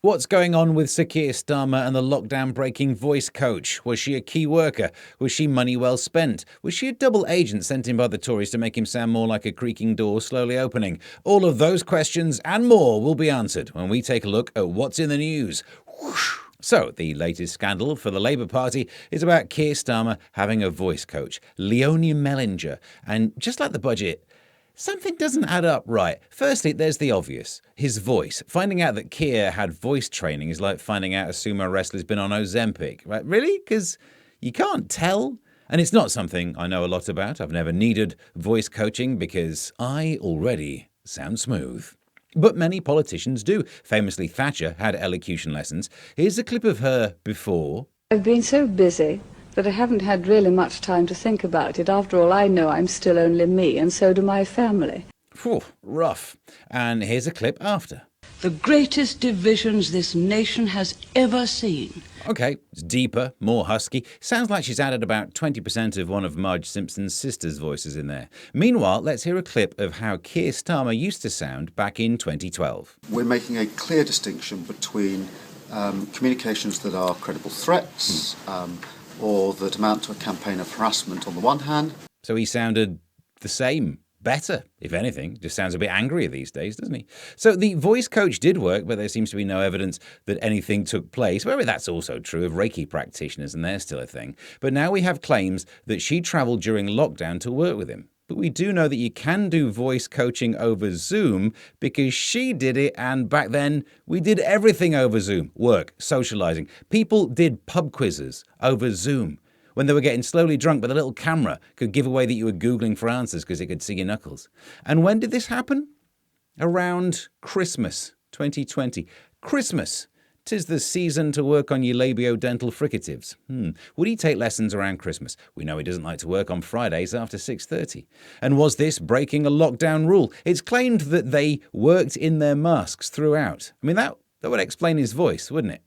What's going on with Sir Keir Starmer and the lockdown-breaking voice coach? Was she a key worker? Was she money well spent? Was she a double agent sent in by the Tories to make him sound more like a creaking door slowly opening? All of those questions and more will be answered when we take a look at what's in the news. Whoosh. So, the latest scandal for the Labour Party is about Keir Starmer having a voice coach, Leonie Mellinger. And just like the budget, something doesn't add up right. Firstly, there's the obvious. His voice. Finding out that Keir had voice training is like finding out a sumo wrestler's been on Ozempic. Right? Really? Because you can't tell. And it's not something I know a lot about. I've never needed voice coaching because I already sound smooth. But many politicians do. Famously, Thatcher had elocution lessons. Here's a clip of her before. I've been so busy that I haven't had really much time to think about it. After all, I know I'm still only me, and so do my family. Phew, rough. And here's a clip after. The greatest divisions this nation has ever seen. Okay, it's deeper, more husky. Sounds like she's added about 20% of one of Marge Simpson's sister's voices in there. Meanwhile, let's hear a clip of how Keir Starmer used to sound back in 2012. We're making a clear distinction between communications that are credible threats, or that amount to a campaign of harassment on the one hand. So he sounded the same, better, if anything. Just sounds a bit angrier these days, doesn't he? So the voice coach did work, but there seems to be no evidence that anything took place. Maybe that's also true of Reiki practitioners, and they're still a thing. But now we have claims that she travelled during lockdown to work with him. But we do know that you can do voice coaching over Zoom because she did it, and back then we did everything over Zoom. Work, socialising. People did pub quizzes over Zoom when they were getting slowly drunk, but the little camera could give away that you were Googling for answers because it could see your knuckles. And when did this happen? Around Christmas 2020. Christmas. 'Tis the season to work on your labiodental fricatives. Would he take lessons around Christmas? We know he doesn't like to work on Fridays after 6:30. And was this breaking a lockdown rule? It's claimed that they worked in their masks throughout. I mean, that would explain his voice, wouldn't it?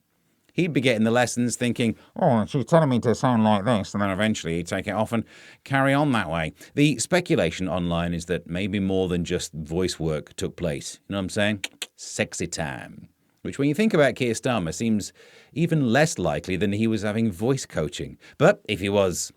He'd be getting the lessons thinking, oh, she's telling me to sound like this, and then eventually he'd take it off and carry on that way. The speculation online is that maybe more than just voice work took place. You know what I'm saying? Sexy time. Which, when you think about Keir Starmer, seems even less likely than he was having voice coaching. But if he was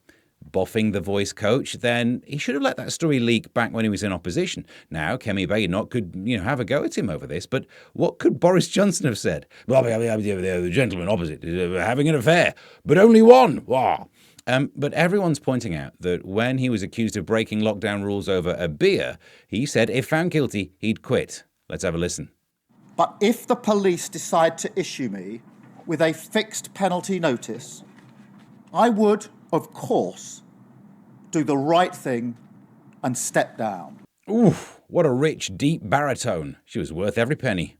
boffing the voice coach, then he should have let that story leak back when he was in opposition. Now, Kemi Badenoch could, have a go at him over this. But what could Boris Johnson have said? Well, the gentleman opposite is having an affair, but only one. Wow. But everyone's pointing out that when he was accused of breaking lockdown rules over a beer, he said if found guilty, he'd quit. Let's have a listen. But if the police decide to issue me with a fixed penalty notice, I would, of course, do the right thing and step down. Ooh, what a rich, deep baritone. She was worth every penny.